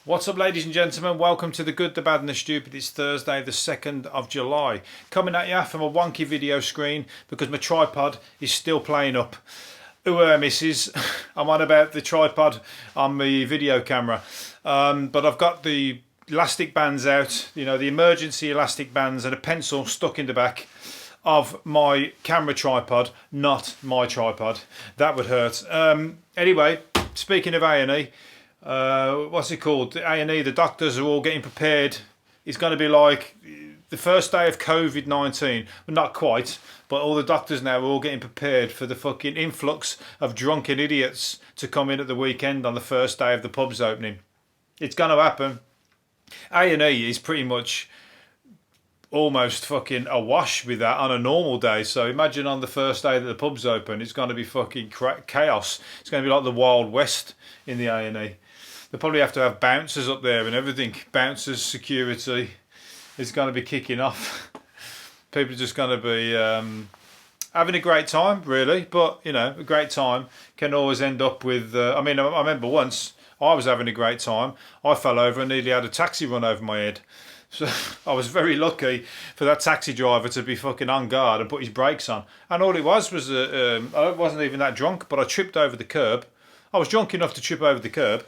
What's up, ladies and gentlemen? Welcome to The Good, The Bad and The Stupid. It's Thursday the 2nd of July. Coming at you from a wonky video screen because my tripod is still playing up. Misses. I'm on about the tripod on my video camera. But I've got the elastic bands out, you know, the emergency elastic bands and a pencil stuck in the back of my camera tripod, not my tripod. That would hurt. Anyway, speaking of A&E, what's it called? The A&E, the doctors are all getting prepared. It's going to be like the first day of COVID-19. Well, not quite, but all the doctors now are all getting prepared for the fucking influx of drunken idiots to come in at the weekend on the first day of the pubs opening. It's going to happen. A&E is pretty much almost fucking awash with that on a normal day. So imagine on the first day that the pubs open, it's going to be fucking chaos. It's going to be like the Wild West in the A&E. They'll probably have to have bouncers up there and everything. Bouncers, security. It's going to be kicking off. People are just going to be having a great time, really. But, you know, a great time can always end up with... I remember once I was having a great time. I fell over and nearly had a taxi run over my head. So I was very lucky for that taxi driver to be fucking on guard and put his brakes on. And all it was I wasn't even that drunk, but I tripped over the curb. I was drunk enough to trip over the curb.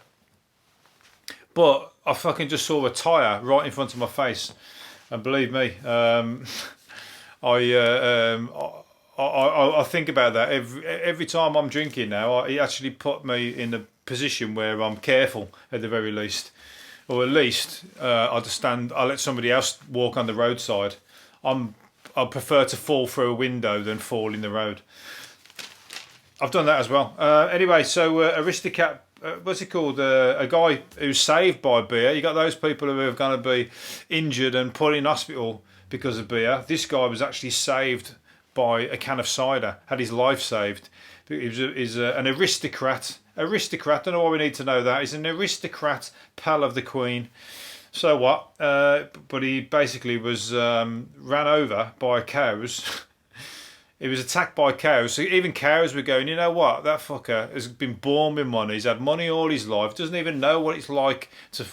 But I fucking just saw a tyre right in front of my face, and believe me, I think about that every time I'm drinking now. It actually put me in a position where I'm careful at the very least, or at least I let somebody else walk on the roadside. I prefer to fall through a window than fall in the road. I've done that as well. Anyway, so Aristocrat. What's it called? A guy who's saved by beer. You got those people who are going to be injured and put in hospital because of beer. This guy was actually saved by a can of cider. Had his life saved. He's an aristocrat. Aristocrat. Don't know why we need to know that. He's an aristocrat, pal of the Queen. So what? But he basically was ran over by cows. He was attacked by cows. So even cows were going, you know what? That fucker has been born with money. He's had money all his life. Doesn't even know what it's like to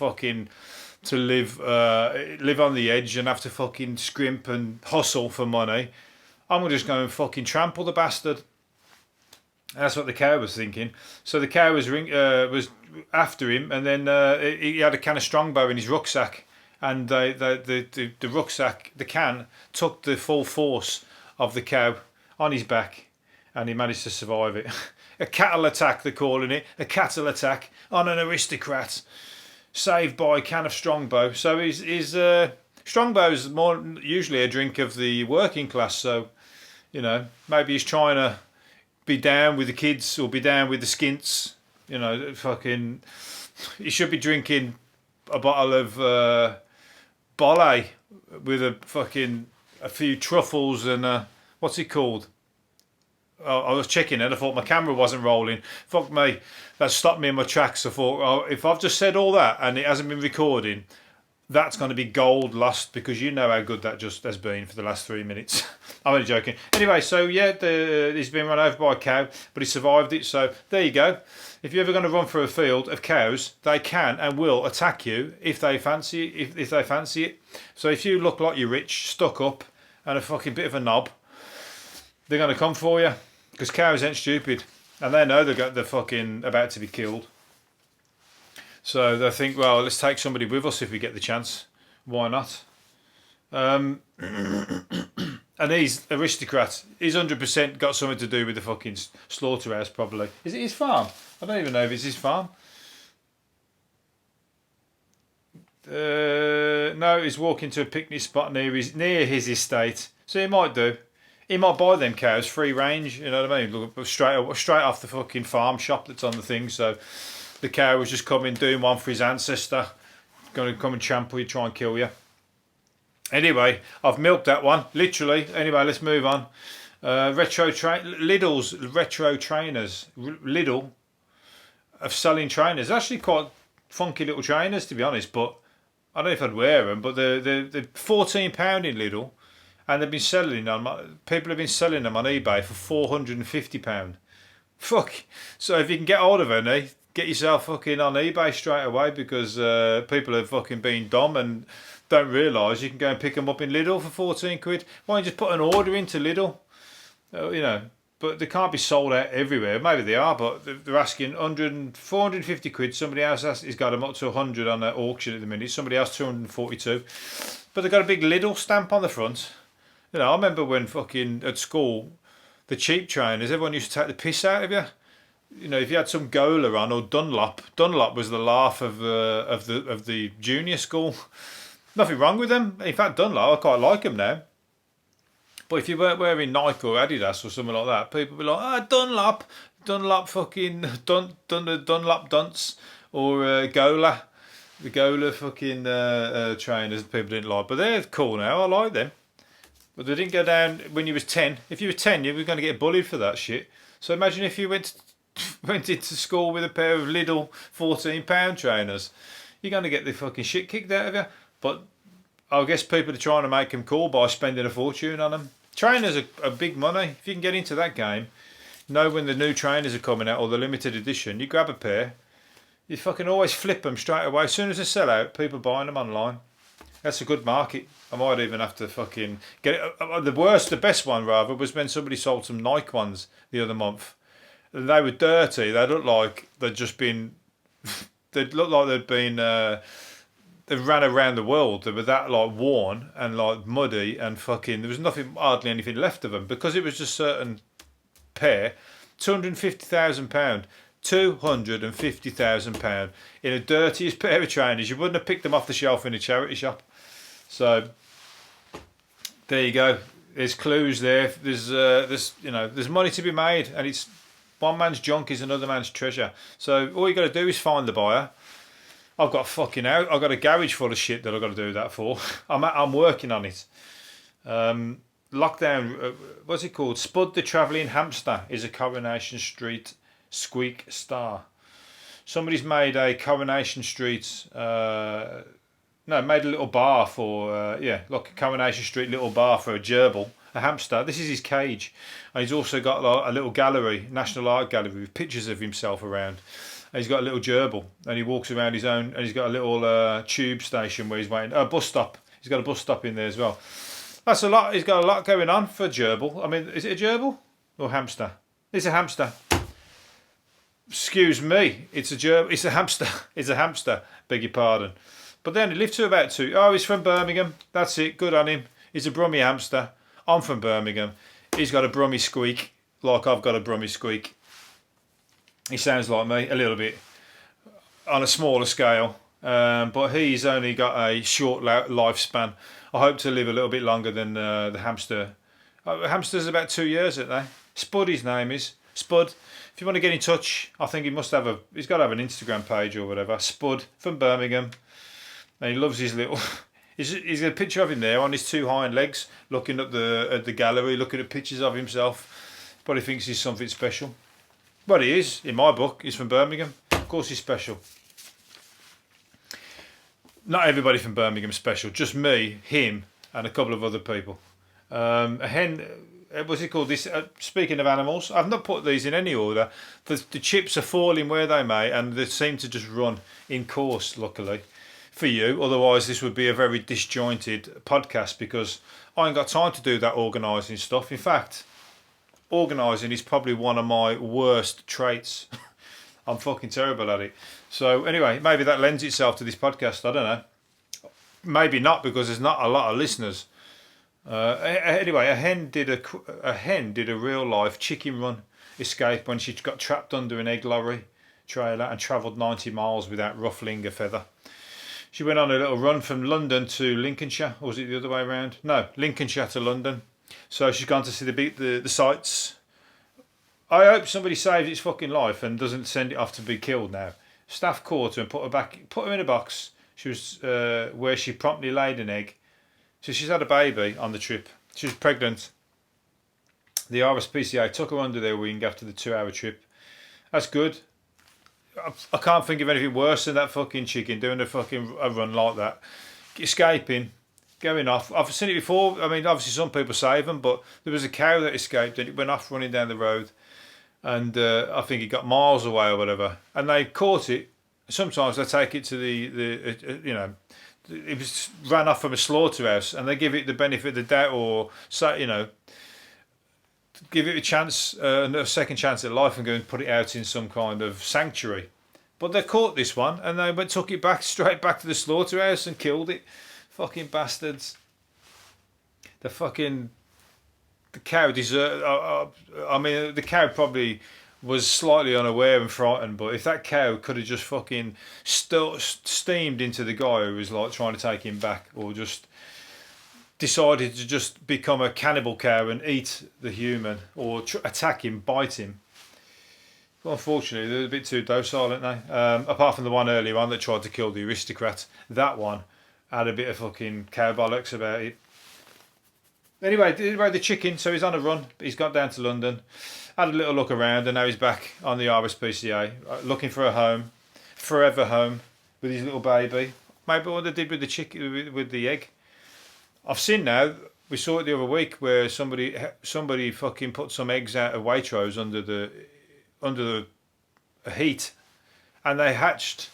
live on the edge and have to fucking scrimp and hustle for money. I'm just going to fucking trample the bastard. That's what the cow was thinking. So the cow was after him, and then he had a can of Strongbow in his rucksack, and the rucksack, the can, took the full force of the cow on his back, and he managed to survive it. A cattle attack, they're calling it. A cattle attack on an aristocrat, saved by a can of Strongbow. So his Strongbow's more usually a drink of the working class. So, you know, maybe he's trying to be down with the kids or be down with the skints. You know, fucking, he should be drinking a bottle of Bolle with a few truffles and what's it called? I was checking it. I thought my camera wasn't rolling. Fuck me, that stopped me in my tracks. I thought, if I've just said all that and it hasn't been recording, that's going to be gold lost, because you know how good that just has been for the last 3 minutes. I'm only joking. Anyway, so yeah, he's been run over by a cow, but he survived it. So there you go. If you're ever going to run through a field of cows, they can and will attack you if they fancy if they fancy it. So if you look like you're rich, stuck up, and a fucking bit of a knob, they're going to come for you, because cows ain't stupid, and they know they're fucking about to be killed. So they think, well, let's take somebody with us if we get the chance. Why not? And he's aristocrat. He's 100% got something to do with the fucking slaughterhouse, probably. Is it his farm? I don't even know if it's his farm. No, he's walking to a picnic spot near his estate. So he might do. He might buy them cows free range. You know what I mean? Look, straight off the fucking farm shop that's on the thing. So the cow was just coming, doing one for his ancestor. Going to come and trample you, try and kill you. Anyway, I've milked that one, literally. Anyway, let's move on. Lidl's retro trainers. Lidl of selling trainers. Actually quite funky little trainers, to be honest, but I don't know if I'd wear them, but they're £14 in Lidl, and they've been selling them. People have been selling them on eBay for £450. Fuck. So if you can get hold of any, get yourself fucking on eBay straight away, because people are fucking being dumb and don't realise you can go and pick them up in Lidl for 14 quid. Why don't you just put an order into Lidl? You know, but they can't be sold out everywhere. Maybe they are, but they're asking 450 quid. Somebody else has got them up to 100 on that auction at the minute. Somebody else 242. But they've got a big Lidl stamp on the front. You know, I remember when fucking at school, the cheap trainers, everyone used to take the piss out of you. You know, if you had some Gola on or Dunlop was the laugh of the junior school. Nothing wrong with them. In fact, Dunlop, I quite like them now. But if you weren't wearing Nike or Adidas or something like that, people would be like, Dunlop fucking Dunlop dunce, or Gola, the Gola fucking trainers that people didn't like. But they're cool now. I like them. But they didn't go down when you was 10. If you were 10, you were going to get bullied for that shit. So imagine if you went into school with a pair of Lidl £14 trainers. You're going to get the fucking shit kicked out of you. But I guess people are trying to make them cool by spending a fortune on them. Trainers are big money. If you can get into that game, know when the new trainers are coming out or the limited edition, you grab a pair, you fucking always flip them straight away. As soon as they sell out, people buying them online. That's a good market. I might even have to fucking get it. The best one rather, was when somebody sold some Nike ones the other month. They were dirty. They looked like they'd just been. They looked like they'd been. They ran around the world. They were that like worn and like muddy and fucking. There was hardly anything left of them, because it was just certain pair. £250,000. £250,000 in a dirtiest pair of trainers. You wouldn't have picked them off the shelf in a charity shop. So there you go. There's clues there. There's money to be made, and it's one man's junk is another man's treasure. So all you got to do is find the buyer. I've got a garage full of shit that I've got to do that for. I'm working on it. Lockdown. What's it called? Spud the Travelling Hamster is a Coronation Street squeak star. Somebody's made a Coronation Street. Made a little bar for like a Coronation Street little bar for a gerbil, a hamster. This is his cage, and he's also got like a little gallery, National Art Gallery, with pictures of himself around. And he's got a little gerbil, and he walks around his own, and he's got a little tube station where he's waiting. A bus stop. He's got a bus stop in there as well. That's a lot. He's got a lot going on for a gerbil. I mean, is it a gerbil or hamster? It's a hamster. Excuse me. It's a gerbil. It's a hamster. It's a hamster. Beg your pardon. But then he lived to about 2. Oh, he's from Birmingham. That's it. Good on him. He's a Brummie hamster. I'm from Birmingham. He's got a Brummie squeak, like I've got a Brummie squeak. He sounds like me a little bit, on a smaller scale. But he's only got a short lifespan. I hope to live a little bit longer than the hamster. Hamster's about 2 years, aren't they? Spud, his name is. Spud. If you want to get in touch, I think he's got to have an Instagram page or whatever. Spud from Birmingham. And he loves his little. He's got a picture of him there on his 2 hind legs, looking at the gallery, looking at pictures of himself. Probably thinks he's something special. But he is, in my book. He's from Birmingham. Of course he's special. Not everybody from Birmingham is special. Just me, him, and a couple of other people. A hen. What's it called? This. Speaking of animals, I've not put these in any order. The chips are falling where they may, and they seem to just run in course. Luckily for you, otherwise this would be a very disjointed podcast, because I ain't got time to do that organising stuff. In fact, organising is probably one of my worst traits. I'm fucking terrible at it. So anyway, maybe that lends itself to this podcast. I don't know. Maybe not, because there's not a lot of listeners. Anyway, a hen did a real life chicken run escape when she got trapped under an egg lorry trailer and travelled 90 miles without ruffling a feather. She went on a little run from London to Lincolnshire, or was it the other way around? No, Lincolnshire to London. So she's gone to see the sights. I hope somebody saves its fucking life and doesn't send it off to be killed now. Staff caught her and put her in a box. She was where she promptly laid an egg. So she's had a baby on the trip. She was pregnant. The RSPCA took her under their wing after the 2-hour trip. That's good. I can't think of anything worse than that fucking chicken doing a run like that. Escaping, going off. I've seen it before. I mean, obviously some people save them, but there was a cow that escaped and it went off running down the road. and I think it got miles away or whatever, and they caught it. Sometimes they take it to it was ran off from a slaughterhouse, and they give it the benefit of the doubt, or say, give it a chance, a second chance at life, and go and put it out in some kind of sanctuary. But they caught this one, and they took it back straight back to the slaughterhouse and killed it. Fucking bastards. The cow deserved. I mean, the cow probably was slightly unaware and frightened, but if that cow could have just fucking steamed into the guy who was like trying to take him back, or just decided to just become a cannibal cow and eat the human, or attack him, bite him. Well, unfortunately, they're a bit too docile, aren't they? Apart from the one earlier on that tried to kill the aristocrat, that one had a bit of fucking cow bollocks about it. Anyway, the chicken, so he's on a run. He's got down to London, had a little look around, and now he's back on the RSPCA, looking for a home, forever home, with his little baby. Maybe what they did with the chicken, with the egg. I've seen now, we saw it the other week, where somebody fucking put some eggs out of Waitrose under the heat, and they hatched.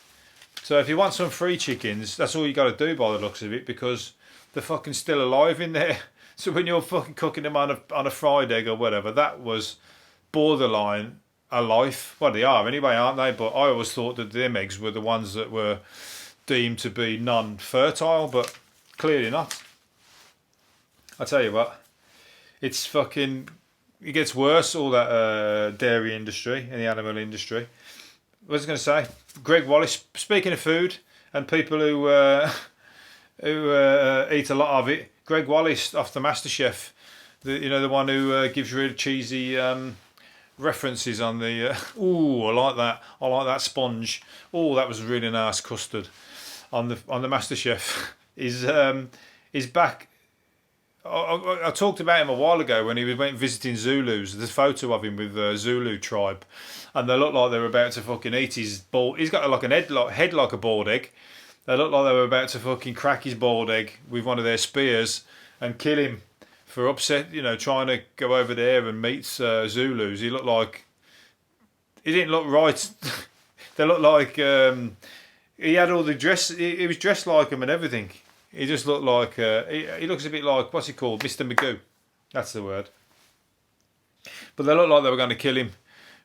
So if you want some free chickens, that's all you got to do by the looks of it, because they're fucking still alive in there. So when you're fucking cooking them on a fried egg or whatever, that was borderline a life. Well, they are anyway, aren't they? But I always thought that them eggs were the ones that were deemed to be non-fertile, but clearly not. I tell you what, it's fucking, it gets worse, all that dairy industry and the animal industry. What was I going to say? Greg Wallace, speaking of food and people who eat a lot of it, Greg Wallace off the MasterChef, the one who gives really cheesy references on the. Ooh, I like that. I like that sponge. Oh, that was really nice custard on the MasterChef. Is back. I talked about him a while ago when he went visiting Zulus. There's a photo of him with the Zulu tribe, and they look like they were about to fucking eat his bald. He's got like an head like a bald egg. They look like they were about to fucking crack his bald egg with one of their spears and kill him for upset, trying to go over there and meet Zulus. He looked like, he didn't look right. They looked like he had all the dress. He was dressed like him and everything. He just looked like he looks a bit like, what's he called, Mr. Magoo. That's the word. But they looked like they were going to kill him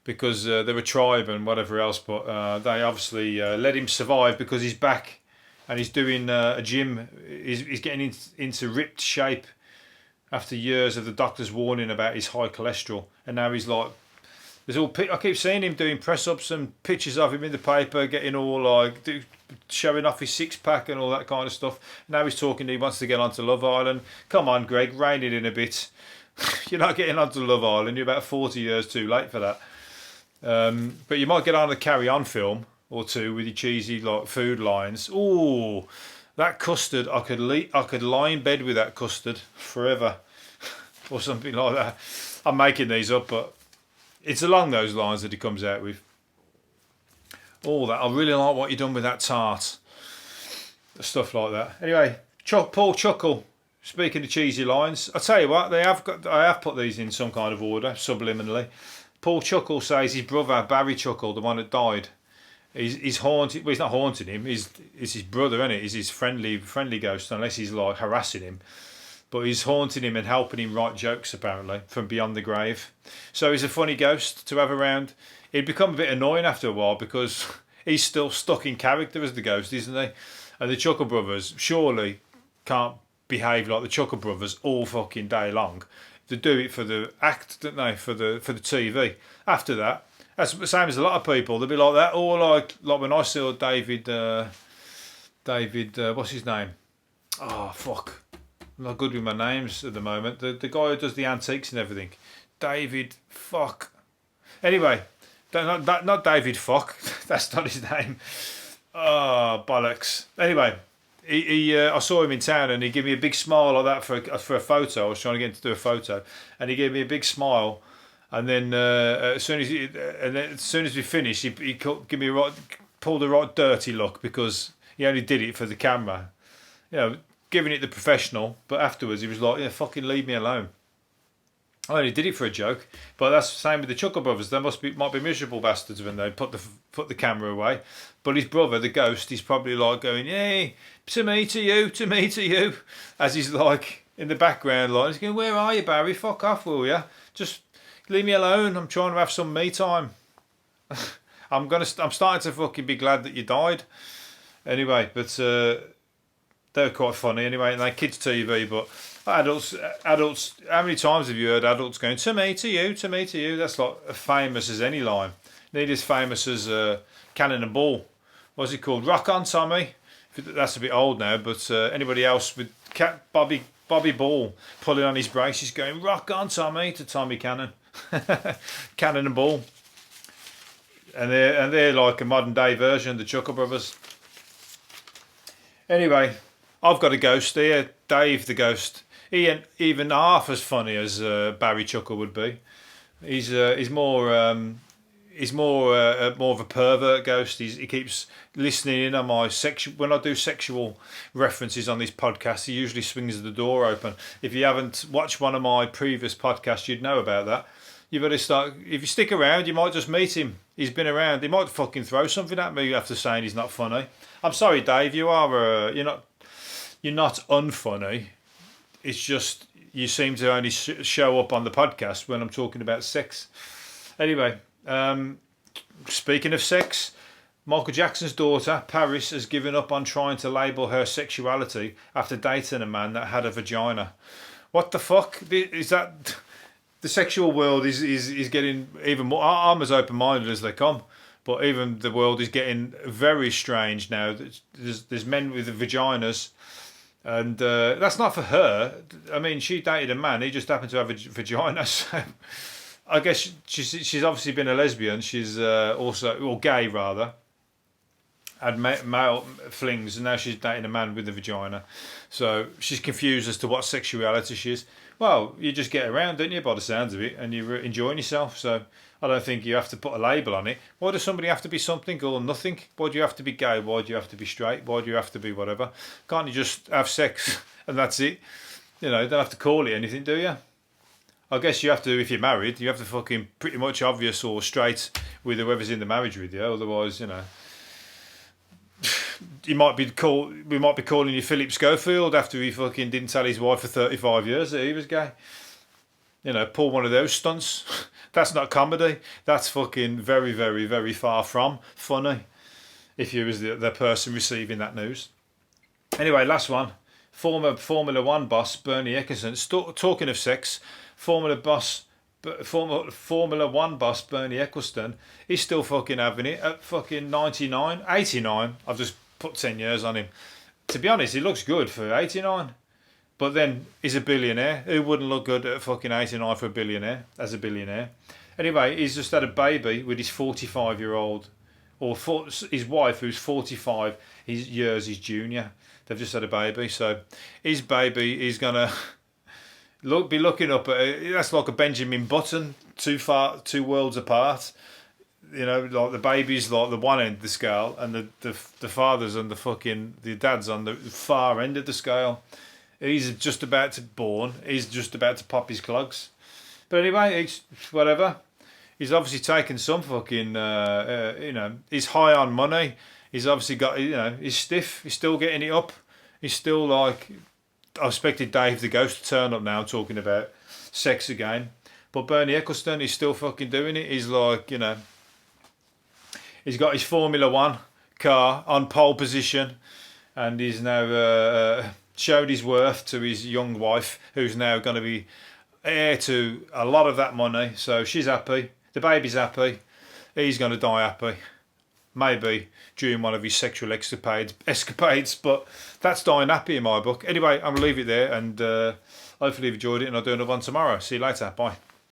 because they're a tribe and whatever else. But they obviously let him survive because he's back. And he's doing a gym. He's getting into ripped shape after years of the doctor's warning about his high cholesterol. And now he's like, I keep seeing him doing press-ups and pictures of him in the paper, getting all like, showing off his six-pack and all that kind of stuff. Now he's talking, he wants to get onto Love Island. Come on, Greg, rein it in a bit. You're not getting onto Love Island. You're about 40 years too late for that. But you might get on the Carry On film or two with your cheesy like food lines. Ooh, that custard, I could lie in bed with that custard forever, or something like that. I'm making these up, but it's along those lines that he comes out with. All that, I really like what you've done with that tart, stuff like that. Anyway, Paul Chuckle. Speaking of cheesy lines, I tell you what, I have put these in some kind of order subliminally. Paul Chuckle says his brother Barry Chuckle, the one that died. He's haunted. Well, he's not haunting him. It's his brother, isn't it? He's his friendly ghost, unless he's like harassing him. But he's haunting him and helping him write jokes apparently from beyond the grave. So he's a funny ghost to have around. He'd become a bit annoying after a while because he's still stuck in character as the ghost, isn't he? And the Chuckle Brothers surely can't behave like the Chuckle Brothers all fucking day long. They do it for the act, don't they? For the TV. After that. That's the same as a lot of people. They'll be like that, or like when I saw David, what's his name? Oh fuck, I'm not good with my names at the moment. The guy who does the antiques and everything, David. Fuck. Anyway, not David. Fuck. That's not his name. Oh bollocks. Anyway, I saw him in town and he gave me a big smile like that for a photo. I was trying to get him to do a photo, and he gave me a big smile. And then as soon as we finished, he give me pulled a right dirty look because he only did it for the camera, giving it the professional. But afterwards, he was like, "Yeah, fucking leave me alone." I only did it for a joke, but that's the same with the Chuckle Brothers. They might be miserable bastards when they put the camera away. But his brother, the ghost, he's probably like going, "Hey, to me, to you, to me, to you," as he's like in the background, like he's going, "Where are you, Barry? Fuck off, will ya? Just leave me alone. I'm trying to have some me time." I'm starting to fucking be glad that you died. Anyway, but they're quite funny anyway, and they're kids TV, but. Adults. How many times have you heard adults going to me, to you, to me, to you? That's like as famous as any line. Nearly as famous as Cannon and Ball. What's it called? Rock on, Tommy. That's a bit old now, but anybody else with Bobby Ball pulling on his braces, going rock on, Tommy, to Tommy Cannon, Cannon and Ball, and they're like a modern day version of the Chuckle Brothers. Anyway, I've got a ghost here, Dave the ghost. He ain't even half as funny as Barry Chuckle would be. He's more of a pervert ghost. He keeps listening in on my when I do sexual references on this podcast. He usually swings the door open. If you haven't watched one of my previous podcasts, you'd know about that. You better start. If you stick around, you might just meet him. He's been around. He might fucking throw something at me after saying he's not funny. I'm sorry, Dave. You're not unfunny. It's just you seem to only show up on the podcast when I'm talking about sex. Anyway, speaking of sex, Michael Jackson's daughter, Paris, has given up on trying to label her sexuality after dating a man that had a vagina. What the fuck? Is that... The sexual world is getting even more... I'm as open-minded as they come, but even the world is getting very strange now. There's men with vaginas... And that's not for her. I mean, she dated a man. He just happened to have a vagina. So I guess she's obviously been a lesbian. She's also, or gay rather. Had male flings, and now she's dating a man with a vagina. So she's confused as to what sexuality she is. Well, you just get around, don't you, by the sounds of it, and you're enjoying yourself. So I don't think you have to put a label on it. Why does somebody have to be something or nothing? Why do you have to be gay? Why do you have to be straight? Why do you have to be whatever? Can't you just have sex and that's it? You know, you don't have to call it anything, do you? I guess you have to, if you're married, you have to fucking pretty much obvious or straight with whoever's in the marriage with you. Otherwise, you know, we might be calling you Philip Schofield after he fucking didn't tell his wife for 35 years that he was gay. You know, pull one of those stunts. That's not comedy. That's fucking very, very, very far from funny. If you was the person receiving that news. Anyway, last one. Former Formula One boss Bernie Ecclestone. Talking of sex, former Formula One boss Bernie Ecclestone, he's still fucking having it at fucking 99, 89. I've just put 10 years on him. To be honest, he looks good for 89. But then he's a billionaire. Who wouldn't look good at fucking 89 for a billionaire, as a billionaire? Anyway, he's just had a baby with his 45-year-old, or his wife, who's 45 years his junior. They've just had a baby. So his baby is going to be looking up at... That's like a Benjamin Button, two worlds apart. You know, like the baby's like the one end of the scale, and the father's and the dad's on the far end of the scale. He's just about to born. He's just about to pop his clogs. But anyway, it's whatever. He's obviously taken some fucking, he's high on money. He's obviously got, he's stiff. He's still getting it up. He's still like, I expected Dave the Ghost to turn up now talking about sex again. But Bernie Ecclestone, he's still fucking doing it. He's like, he's got his Formula One car on pole position, and he's now showed his worth to his young wife, who's now going to be heir to a lot of that money. So she's happy. The baby's happy. He's going to die happy. Maybe during one of his sexual escapades, but that's dying happy in my book. Anyway, I'm going to leave it there, and hopefully you've enjoyed it, and I'll do another one tomorrow. See you later. Bye.